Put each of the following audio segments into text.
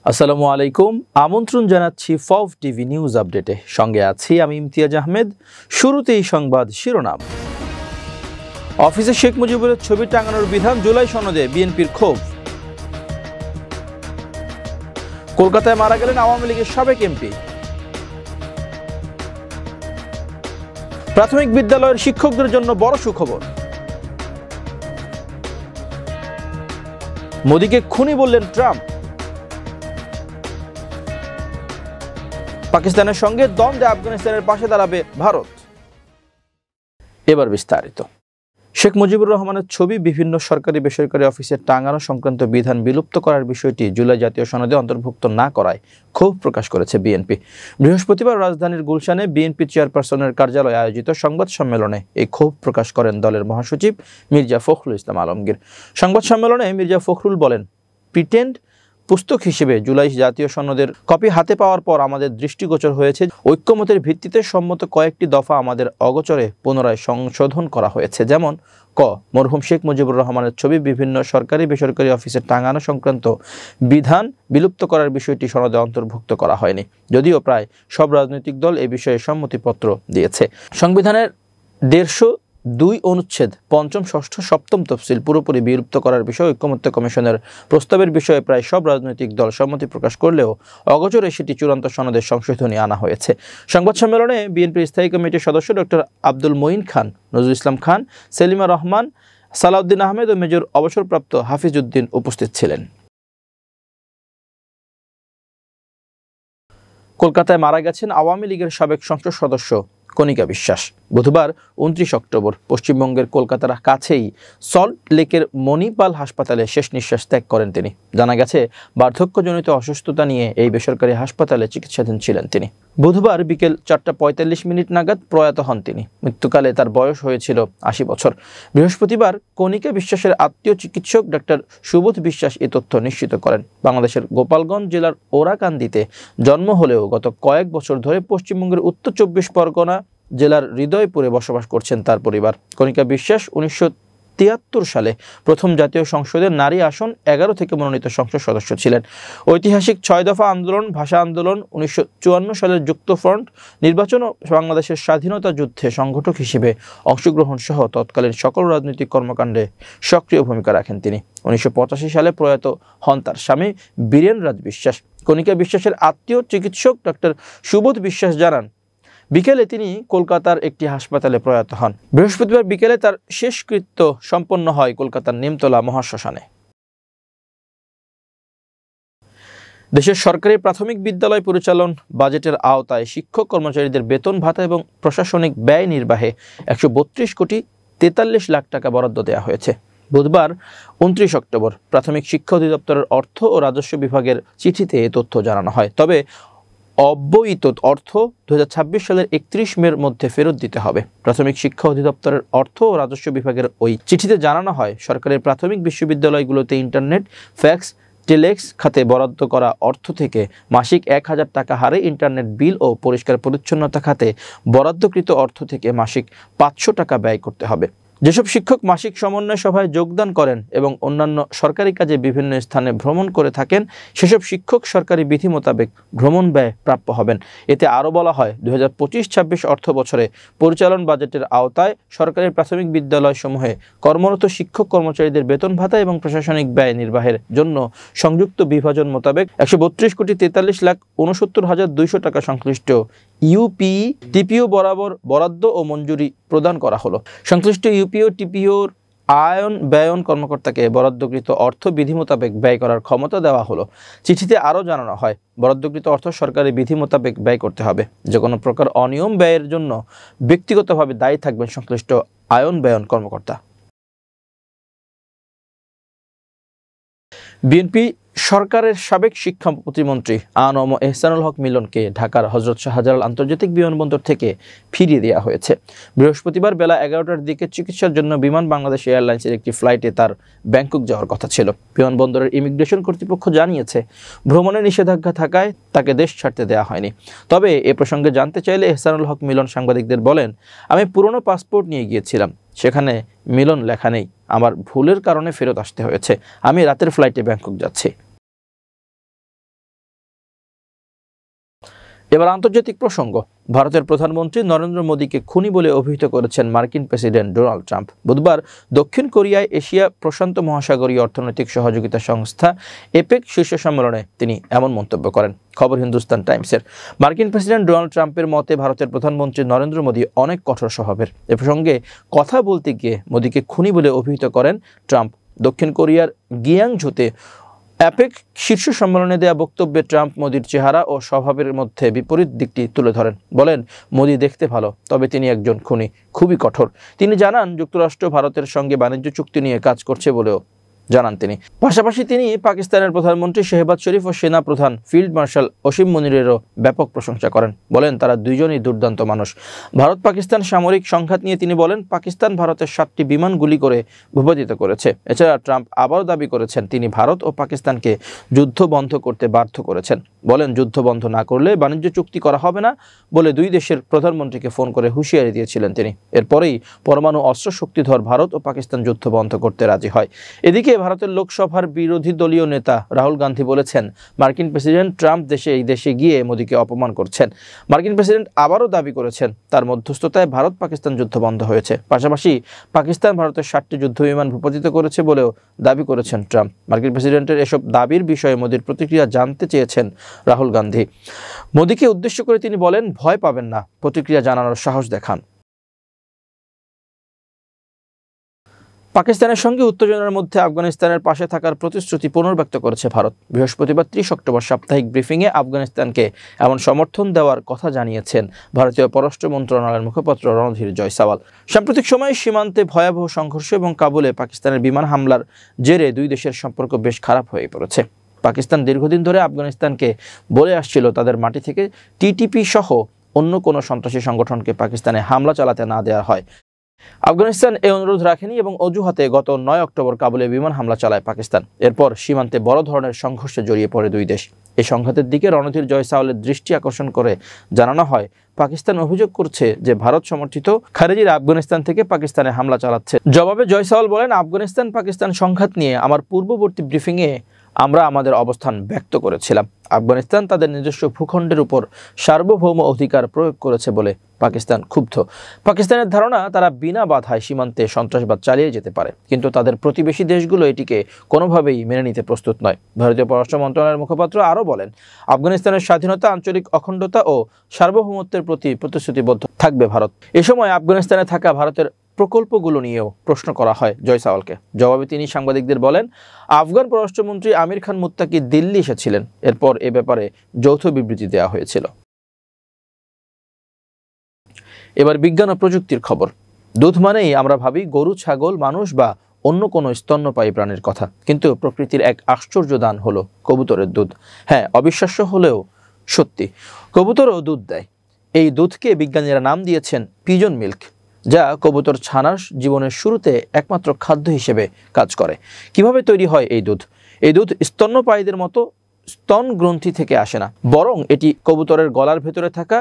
আসসালামু আলাইকুম, আমন্ত্রণ জানাচ্ছি ফফ টিভি নিউজ আপডেটে। সঙ্গে আছি আমি ইমতিয়াজ আহমেদ। শুরুতেই সংবাদ শিরোনাম। অফিসে শেখ মুজিবুরের ছবি টাঙানোর বিধান, জুলাই সনদে বিএনপির ক্ষোভ। কলকাতায় মারা গেলেন আওয়ামী লীগের সাবেক এমপি। প্রাথমিক বিদ্যালয়ের শিক্ষকদের জন্য বড় সুখবর। মোদিকে খুনি বললেন ট্রাম্প। পাকিস্তানের সঙ্গে দ্বন্দ্বে আফগানিস্তানের পাশে দাঁড়াবে ভারত। এবার বিস্তারিত। শেখ মুজিবুর রহমানের ছবি বিভিন্ন সরকারি বেসরকারি অফিসে টাঙানো সংক্রান্ত বিধান বিলুপ্ত করার বিষয়টি জুলাই জাতীয় সনদে অন্তর্ভুক্ত না করায় ক্ষোভ প্রকাশ করেছে বিএনপি। বৃহস্পতিবার রাজধানীর গুলশানে বিএনপি চেয়ারপারসনের কার্যালয়ে আয়োজিত সংবাদ সম্মেলনে এই ক্ষোভ প্রকাশ করেন দলের মহাসচিব মির্জা ফখরুল ইসলাম আলমগীর। সংবাদ সম্মেলনে মির্জা ফখরুল বলেন, প্রিটেন্ড পুস্তক হিসেবে জুলাই জাতীয় সনদের কপি হাতে পাওয়ার পর আমাদের দৃষ্টিগোচর হয়েছে ঐক্যমতের ভিত্তিতে সম্মত কয়েকটি দফা আমাদের অগোচরে পুনরায় সংশোধন করা হয়েছে। যেমন ক, মরহুম শেখ মুজিবুর রহমানের ছবি বিভিন্ন সরকারি বেসরকারি অফিসে টাঙানো সংক্রান্ত বিধান বিলুপ্ত করার বিষয়টি সনদে অন্তর্ভুক্ত করা হয়নি, যদিও প্রায় সব রাজনৈতিক দল এ বিষয়ে সম্মতিপত্র দিয়েছে। সংবিধানের 152 অনুচ্ছেদ 5ম, 6ষ্ঠ, 7ম তফসিল পুরোপুরি বিলুপ্ত করার বিষয়ে ঐকমত্য কমিশনের প্রস্তাবের বিষয়ে প্রায় সব রাজনৈতিক দল সম্মতি প্রকাশ করলেও অগোচরে সেটি চূড়ান্ত সনদের সংশোধনী আনা হয়েছে। সংবাদ সম্মেলনে বিএনপির স্থায়ী কমিটির সদস্য ডক্টর আব্দুল মঈন খান, নজরুল ইসলাম খান, সেলিমা রহমান, সালাউদ্দিন আহমেদ ও মেজর অবসরপ্রাপ্ত হাফিজ উদ্দিন উপস্থিত ছিলেন। কলকাতায় মারা গেছেন আওয়ামী লীগের সাবেক সংসদ সদস্য কণিকা বিশ্বাস। বুধবার 29 অক্টোবর পশ্চিমবঙ্গের কলকাতার কাছেই সল্ট লেকের মণিপাল হাসপাতালে শেষ নিঃশ্বাস ত্যাগ করেন তিনি। জানা গেছে, বার্ধক্যজনিত অসুস্থতা নিয়ে এই বেসরকারি হাসপাতালে চিকিৎসাধীন ছিলেন তিনি। বুধবার বিকেল 4:45 নাগাদ প্রয়াত হন তিনি। মৃত্যুকালে তার বয়স হয়েছিল 80 বছর। বৃহস্পতিবার কণিকা বিশ্বাসের আত্মীয় চিকিৎসক ডক্টর সুবোধ বিশ্বাস এ তথ্য নিশ্চিত করেন। বাংলাদেশের গোপালগঞ্জ জেলার ওরাকান্দিতে জন্ম হলেও গত কয়েক বছর ধরে পশ্চিমবঙ্গের উত্তর 24 পরগনা জেলার হৃদয়পুরে বসবাস করছেন তার পরিবার। কণিকা বিশ্বাস 1973 সালে প্রথম জাতীয় সংসদের নারী আসন 11 থেকে মনোনীত সংসদ সদস্য ছিলেন। ঐতিহাসিক 6 দফা আন্দোলন, ভাষা আন্দোলন, 1954 সালের যুক্তফ্রন্ট, নির্বাচন ও বাংলাদেশের স্বাধীনতা যুদ্ধে সংগঠক হিসেবে অংশগ্রহণ সহ তৎকালীন সকল রাজনৈতিক কর্মকাণ্ডে সক্রিয় ভূমিকা রাখেন তিনি। 1985 সালে প্রয়াত হন তার স্বামী বীরেন রাজ বিশ্বাস। কণিকা বিশ্বাসের আত্মীয় চিকিৎসক ডক্টর সুবোধ বিশ্বাস জানান, বিকেলে তিনি কলকাতার একটি হাসপাতালে প্রয়াত হন। বৃহস্পতিবার বিকেলে তার শেষকৃত্য সম্পন্ন হয় কলকাতার নিমতলা মহাশ্মশানে। দেশের সরকারি প্রাথমিক বিদ্যালয় পরিচালন বাজেটের আওতায় শিক্ষক কর্মচারীদের বেতন ভাতা এবং প্রশাসনিক ব্যয় নির্বাহে 132 কোটি 43 লাখ টাকা বরাদ্দ দেওয়া হয়েছে। বুধবার 29 অক্টোবর প্রাথমিক শিক্ষা অধিদপ্তরের অর্থ ও রাজস্ব বিভাগের চিঠিতে এ তথ্য জানানো হয়। তবে অব্যয়িত অর্থ 2026 সালের 31 মের মধ্যে ফেরত দিতে হবে। প্রাথমিক শিক্ষা অধিদপ্তরের অর্থ ও রাজস্ব বিভাগের ওই চিঠিতে জানানো হয়, সরকারের প্রাথমিক বিশ্ববিদ্যালয়গুলোতে ইন্টারনেট, ফ্যাক্স, টেলেক্স খাতে বরাদ্দ করা অর্থ থেকে মাসিক 1000 টাকা হারে ইন্টারনেট বিল ও পরিষ্কার পরিচ্ছন্নতা খাতে বরাদ্দকৃত অর্থ থেকে মাসিক 500 টাকা ব্যয় করতে হবে। যেসব শিক্ষক মাসিক সমন্বয় সভায় যোগদান করেন এবং অন্যান্য সরকারি কাজে বিভিন্ন স্থানে ভ্রমণ করে থাকেন, সেসব শিক্ষক সরকারি বিধি মোতাবেক ভ্রমণ ব্যয় প্রাপ্য হবেন। এতে আরও বলা হয়, 2025-26 অর্থ বছরে পরিচালন বাজেটের আওতায় সরকারি প্রাথমিক বিদ্যালয়সমূহে কর্মরত শিক্ষক কর্মচারীদের বেতন ভাতা এবং প্রশাসনিক ব্যয় নির্বাহের জন্য সংযুক্ত বিভাজন মোতাবেক 132 কোটি 43 লাখ 69,200 টাকা সংশ্লিষ্ট ইউপিই টিপিও বরাবর বরাদ্দ ও মঞ্জুরি প্রদান করা হলো। সংশ্লিষ্ট ইউপিও টিপিওর ব্যয়ন কর্মকর্তাকে বরাদ্দকৃত অর্থ বিধি মোতাবেক ব্যয় করার ক্ষমতা দেওয়া হলো। চিঠিতে আরও জানানো হয়, বরাদ্দকৃত অর্থ সরকারি বিধি মোতাবেক ব্যয় করতে হবে। যে কোনো প্রকার অনিয়ম ব্যয়ের জন্য ব্যক্তিগতভাবে দায়ী থাকবেন সংশ্লিষ্ট ব্যয়ন কর্মকর্তা। বিএনপি সরকারের সাবেক শিক্ষা প্রতিমন্ত্রী আ.ন.ম এহসানুল হক মিলনকে ঢাকার হযরত শাহজালাল আন্তর্জাতিক বিমানবন্দর থেকে ফিরিয়ে দেওয়া হয়েছে। বৃহস্পতিবার বেলা 11টার দিকে চিকিৎসার জন্য বিমান বাংলাদেশ এয়ারলাইন্সের একটি ফ্লাইটে তার ব্যাংকক যাওয়ার কথা ছিল। বিমানবন্দরের ইমিগ্রেশন কর্তৃপক্ষ জানিয়েছে, ভ্রমণে নিষেধাজ্ঞা থাকায় তাকে দেশ ছাড়তে দেওয়া হয়নি। তবে এ প্রসঙ্গে জানতে চাইলে এহসানুল হক মিলন সাংবাদিকদের বলেন, আমি পুরনো পাসপোর্ট নিয়ে গিয়েছিলাম, সেখানে মিলন লেখা নেই, আমার ভুলের কারণে ফেরত আসতে হয়েছে। আমি রাতের ফ্লাইটে ব্যাংকক যাচ্ছি। এবার আন্তর্জাতিক প্রসঙ্গ। ভারতের প্রধানমন্ত্রী নরেন্দ্র মোদীকে খুনি বলে অভিহিত করেছেন মার্কিন প্রেসিডেন্ট ডোনাল্ড ট্রাম্প। বুধবার দক্ষিণ কোরিয়ায় এশিয়া প্রশান্ত মহাসাগরীয় অর্থনৈতিক সহযোগিতা সংস্থা এপেক শীর্ষ সম্মেলনে তিনি এমন মন্তব্য করেন। খবর হিন্দুস্তান টাইমসের। মার্কিন প্রেসিডেন্ট ডোনাল্ড ট্রাম্পের মতে ভারতের প্রধানমন্ত্রী নরেন্দ্র মোদী অনেক কঠোর স্বভাবের। এ প্রসঙ্গে কথা বলতে গিয়ে মোদীকে খুনি বলে অভিহিত করেন ট্রাম্প। দক্ষিণ কোরিয়ার গিয়াংঝুতে অ্যাপেক শীর্ষ সম্মেলনে দেয়া বক্তব্যে ট্রাম্প মোদির চেহারা ও স্বভাবের মধ্যে বিপরীত দিকটি তুলে ধরেন। বলেন, মোদি দেখতে ভালো, তবে তিনি একজন খুনি, খুবই কঠোর। তিনি জানান যুক্তরাষ্ট্র ভারতের সঙ্গে বাণিজ্য চুক্তি নিয়ে কাজ করছে বলেও জানান তিনি। পাশাপাশি তিনি পাকিস্তানের প্রধানমন্ত্রী শেহবাজ শরীফ ও সেনা প্রধান ফিল্ড মার্শাল অসীম মুনিরেরও ব্যাপক প্রশংসা করেন। বলেন, তারা দুইজনই দুর্দান্ত মানুষ। ভারত পাকিস্তান সামরিক সংঘাত নিয়ে তিনি বলেন, পাকিস্তান ভারতের 7টি বিমান গুলি করে ভূপাতিত করেছে। এছাড়া ট্রাম্প আবারও দাবি করেছেন তিনি ভারত ও পাকিস্তানকে যুদ্ধ বন্ধ করতে বাধ্য করেছেন। বলেন, যুদ্ধ বন্ধ না করলে বাণিজ্য চুক্তি করা হবে না বলে দুই দেশের প্রধানমন্ত্রীকে ফোন করে হুঁশিয়ারি দিয়েছিলেন তিনি। এরপরেই পরমাণু অস্ত্র শক্তিধর ভারত ও পাকিস্তান যুদ্ধ বন্ধ করতে রাজি হয়। এদিকে ভারতের লোকসভার বিরোধী দলীয় নেতা রাহুল গান্ধী বলেছেন, মার্কিন প্রেসিডেন্ট ট্রাম্প এই দেশে গিয়ে মোদীকে অপমান করছেন। মার্কিন প্রেসিডেন্ট আবারও দাবি করেছেন তার মধ্যস্থতায় ভারত পাকিস্তান যুদ্ধ বন্ধ হয়েছে। পাশাপাশি পাকিস্তান ভারতের 7টি যুদ্ধবিমান ভূপাতিত করেছে বলেও দাবি করেছেন ট্রাম্প। মার্কিন প্রেসিডেন্টের এসব দাবির বিষয়ে মোদীর প্রতিক্রিয়া জানতে চেয়েছেন রাহুল গান্ধী। মোদীকে উদ্দেশ্য করে তিনি বলেন, ভয় পাবেন না, প্রতিক্রিয়া জানানোর সাহস দেখান। পাকিস্তানের সঙ্গে উত্তেজনার মধ্যে আফগানিস্তানের পাশে থাকার প্রতিশ্রুতি পুনর্ব্যক্ত করেছে ভারত। বৃহস্পতিবার 30 অক্টোবর সাপ্তাহিক ব্রিফিংয়ে আফগানিস্তানকে এমন সমর্থন দেওয়ার কথা জানিয়েছেন ভারতীয় পররাষ্ট্র মন্ত্রণালয়ের মুখপাত্র রণধীর জয়সওয়াল। সাম্প্রতিক সময়ে সীমান্তে ভয়াবহ সংঘর্ষ এবং কাবুলে পাকিস্তানের বিমান হামলার জেরে দুই দেশের সম্পর্ক বেশ খারাপ হয়ে পড়েছে। পাকিস্তান দীর্ঘদিন ধরে আফগানিস্তানকে বলে আসছিল তাদের মাটি থেকে টিটিপি সহ অন্য কোনো সন্ত্রাসী সংগঠনকে পাকিস্তানে হামলা চালাতে না দেওয়া হয়। আফগানিস্তান এই অনুরোধ রাখেনি এবং অজুহাতে গত 9 অক্টোবর কাবুলে বিমান হামলা চালায় পাকিস্তান। এরপর সীমান্তে বড় ধরনের সংঘর্ষে জড়িয়ে পড়ে দুই দেশ। এই সংঘাতের দিকে রণধীর জয়সওয়ালের দৃষ্টি আকর্ষণ করে জানানো হয়, পাকিস্তান অভিযোগ করছে যে ভারত সমর্থিত খারেজিরা আফগানিস্তান থেকে পাকিস্তানে হামলা চালাচ্ছে। জবাবে জয়সওয়াল বলেন, আফগানিস্তান পাকিস্তান সংঘাত নিয়ে আমার পূর্ববর্তী ব্রিফিংয়ে আমরা আমাদের অবস্থান ব্যক্ত করেছিলাম। আফগানিস্তান তাদের নিজস্ব ভূখণ্ডের উপর সার্বভৌম অধিকার প্রয়োগ করেছে বলে পাকিস্তান ক্ষুব্ধ। পাকিস্তানের ধারণা তারা বিনা বাধায় সীমান্তে সন্ত্রাসবাদ চালিয়ে যেতে পারে, কিন্তু তাদের প্রতিবেশী দেশগুলো এটিকে কোনোভাবেই মেনে নিতে প্রস্তুত নয়। ভারতীয় পররাষ্ট্র মন্ত্রণালয়ের মুখপাত্র আরও বলেন, আফগানিস্তানের স্বাধীনতা, আঞ্চলিক অখণ্ডতা ও সার্বভৌমত্বের প্রতি প্রতিশ্রুতিবদ্ধ থাকবে ভারত। এ সময় আফগানিস্তানে থাকা ভারতের প্রকল্পগুলো নিয়েও প্রশ্ন করা হয় জয়সওয়ালকে। জবাবে তিনি সাংবাদিকদের বলেন, আফগান পররাষ্ট্রমন্ত্রী আমির খান মুত্তাকি দিল্লি এসেছিলেন। এরপর এ ব্যাপারে যৌথ বিবৃতি দেওয়া হয়েছিল। এবার বিজ্ঞান ও প্রযুক্তির খবর। দুধ মানেই আমরা ভাবি গরু, ছাগল, মানুষ বা অন্য কোনো স্তন্যপায়ী প্রাণীর কথা, কিন্তু প্রকৃতির এক আশ্চর্য দান হলো কবুতরের দুধ। হ্যাঁ, অবিশ্বাস্য হলেও সত্যি, কবুতরও দুধ দেয়। এই দুধকে বিজ্ঞানীরা নাম দিয়েছেন পিজন মিল্ক, যা কবুতর ছানার জীবনের শুরুতে একমাত্র খাদ্য হিসেবে কাজ করে। কিভাবে তৈরি হয় এই দুধ? এই দুধ স্তন্যপায়ীদের মতো স্তন গ্রন্থি থেকে আসে না, বরং এটি কবুতরের গলার ভেতরে থাকা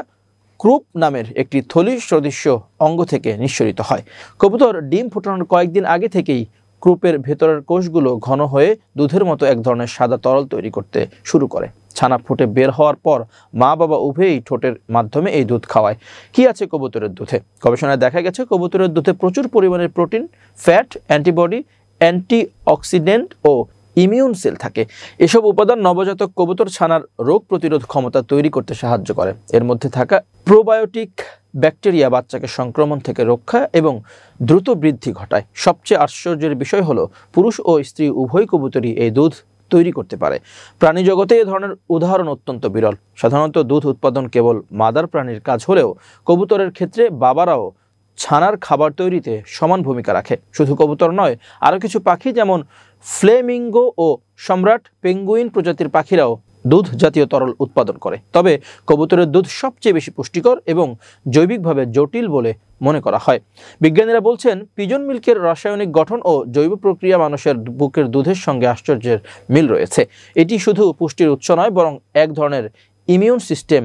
ক্রুপ নামের একটি থলি সদৃশ্য অঙ্গ থেকে নিঃসরিত হয়। কবুতর ডিম ফোটানোর কয়েকদিন আগে থেকেই ক্রুপের ভেতরের কোষগুলো ঘন হয়ে দুধের মতো এক ধরনের সাদা তরল তৈরি করতে শুরু করে। ছানা ফুটে বের হওয়ার পর মা বাবা উভয়ই ঠোঁটের মাধ্যমে এই দুধ খাওয়ায়। কি আছে কবুতরের দুধে? গবেষণায় দেখা গেছে কবুতরের দুধে প্রচুর পরিমাণে প্রোটিন, ফ্যাট, অ্যান্টিবডি, অ্যান্টিঅক্সিডেন্ট ও ইমিউন সেল থাকে। এসব উপাদান নবজাতক কবুতর ছানার রোগ প্রতিরোধ ক্ষমতা তৈরি করতে সাহায্য করে। এর মধ্যে থাকা প্রোবায়োটিক ব্যাকটেরিয়া বাচ্চাকে সংক্রমণ থেকে রক্ষা এবং দ্রুত বৃদ্ধি ঘটায়। সবচেয়ে আশ্চর্যের বিষয় হলো পুরুষ ও স্ত্রী উভয় কবুতরই এই দুধ তৈরি করতে পারে। প্রাণী জগতে এ ধরনের উদাহরণ অত্যন্ত বিরল। সাধারণত দুধ উৎপাদন কেবল মাদার প্রাণীর কাজ হলেও কবুতরের ক্ষেত্রে বাবারাও ছানার খাবার তৈরিতে সমান ভূমিকা রাখে। শুধু কবুতর নয়, আরও কিছু পাখি যেমন ফ্লেমিঙ্গো ও সম্রাট পেঙ্গুইন প্রজাতির পাখিরাও দুধ জাতীয় তরল উৎপাদন করে। তবে কবুতরের দুধ সবচেয়ে বেশি পুষ্টিকর এবং জৈবিকভাবে জটিল বলে মনে করা হয়। বিজ্ঞানীরা বলছেন, পিজন মিল্কের রাসায়নিক গঠন ও জৈব প্রক্রিয়া মানুষের বুকের দুধের সঙ্গে আশ্চর্যের মিল রয়েছে। এটি শুধু পুষ্টির উৎস নয়, বরং এক ধরনের ইমিউন সিস্টেম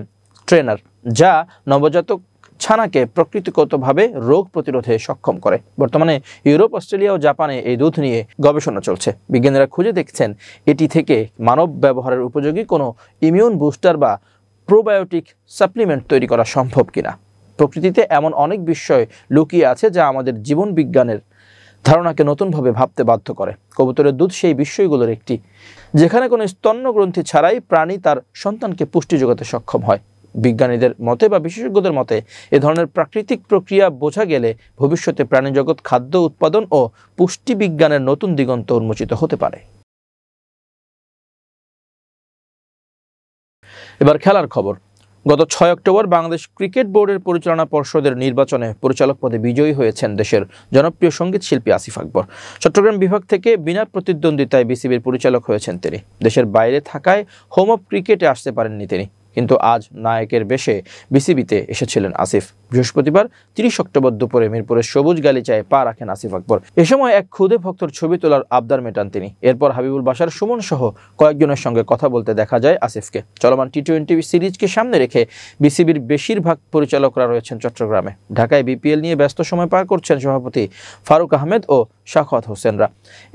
ট্রেনার, যা নবজাতক ছানাকে প্রকৃতিগতভাবে রোগ প্রতিরোধে সক্ষম করে। বর্তমানে ইউরোপ, অস্ট্রেলিয়া ও জাপানে এই দুধ নিয়ে গবেষণা চলছে। বিজ্ঞানীরা খুঁজে দেখছেন এটি থেকে মানব ব্যবহারের উপযোগী কোনো ইমিউন বুস্টার বা প্রোবায়োটিক সাপ্লিমেন্ট তৈরি করা সম্ভব কিনা। প্রকৃতিতে এমন অনেক বিষয় লুকিয়ে আছে যা আমাদের জীবন বিজ্ঞানের ধারণাকে নতুনভাবে ভাবতে বাধ্য করে। কবুতরের দুধ সেই বিষয়গুলোর একটি, যেখানে কোনো স্তন্যগ্রন্থি ছাড়াই প্রাণী তার সন্তানকে পুষ্টি যোগাতে সক্ষম হয়। বিজ্ঞানীদের মতে বা বিশেষজ্ঞদের মতে এ ধরনের প্রাকৃতিক প্রক্রিয়া বোঝা গেলে ভবিষ্যতে প্রাণীজগৎ খাদ্য উৎপাদন ও পুষ্টি বিজ্ঞানের নতুন দিগন্ত উন্মোচিত হতে পারে। এবার খেলার খবর। গত 6 অক্টোবর বাংলাদেশ ক্রিকেট বোর্ডের পরিচালনা পর্ষদের নির্বাচনে পরিচালক পদে বিজয়ী হয়েছেন দেশের জনপ্রিয় সঙ্গীত শিল্পী আসিফ আকবর। চট্টগ্রাম বিভাগ থেকে বিনা প্রতিদ্বন্দ্বিতায় বিসিবির পরিচালক হয়েছেন তিনি। দেশের বাইরে থাকায় হোম অফ ক্রিকেটে আসতে পারেননি তিনি, কিন্তু আজ নায়কের বেশে বিসিবিতে এসেছিলেন আসিফ। বৃহস্পতিবার 30 অক্টোবর দুপুরে মিরপুরের সবুজ গালিচায় পা রাখেন আসিফ আকবর। এ সময় এক ক্ষুদে ভক্তর ছবি তোলার আবদার মেটান তিনি। এরপর হাবিবুল বাশার, সুমন সহ কয়েকজনের সঙ্গে কথা বলতে দেখা যায় আসিফকে। চলমান টি-20 সিরিজকে সামনে রেখে বিসিবির বেশিরভাগ পরিচালকরা রয়েছেন চট্টগ্রামে। ঢাকায় বিপিএল নিয়ে ব্যস্ত সময় পার করছেন সভাপতি ফারুক আহমেদ ও শাখাওয়াত হোসেনরা।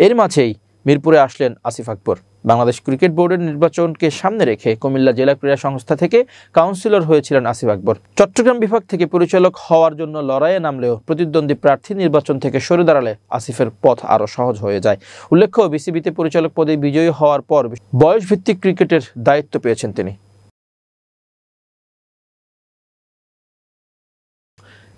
এর মাঝেই মিরপুরে আসলেন আসিফ আকবর। বাংলাদেশ ক্রিকেট বোর্ডের নির্বাচনকে সামনে রেখে কুমিল্লা জেলা ক্রীড়া সংস্থা থেকে কাউন্সিলর হয়েছিলেন আসিফ আকবর। চট্টগ্রাম বিভাগ থেকে পরিচালক হওয়ার জন্য লড়াইয়ে নামলেও প্রতিদ্বন্দ্বী প্রার্থী নির্বাচন থেকে সরে দাঁড়ালে আসিফের পথ আরও সহজ হয়ে যায়। উল্লেখ্য, বিসিবিতে পরিচালক পদে বিজয়ী হওয়ার পর বয়সভিত্তিক ক্রিকেটের দায়িত্ব পেয়েছেন তিনি।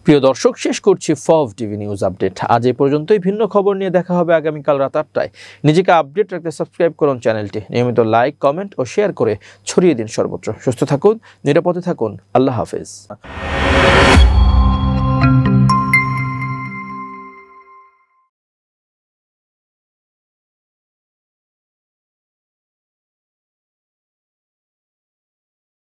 প্রিয় দর্শক, শেষ করছি ফব টিভি নিউজ আপডেট। আজ এই পর্যন্তই। ভিন্ন খবর নিয়ে দেখা হবে আগামীকাল রাত 8টায়। নিজেকে আপডেট রাখতে সাবস্ক্রাইব করুন চ্যানেলটি। নিয়মিত লাইক, কমেন্ট ও শেয়ার করে ছড়িয়ে দিন সর্বত্র। সুস্থ থাকুন, নিরাপদে থাকুন। আল্লাহ হাফেজ।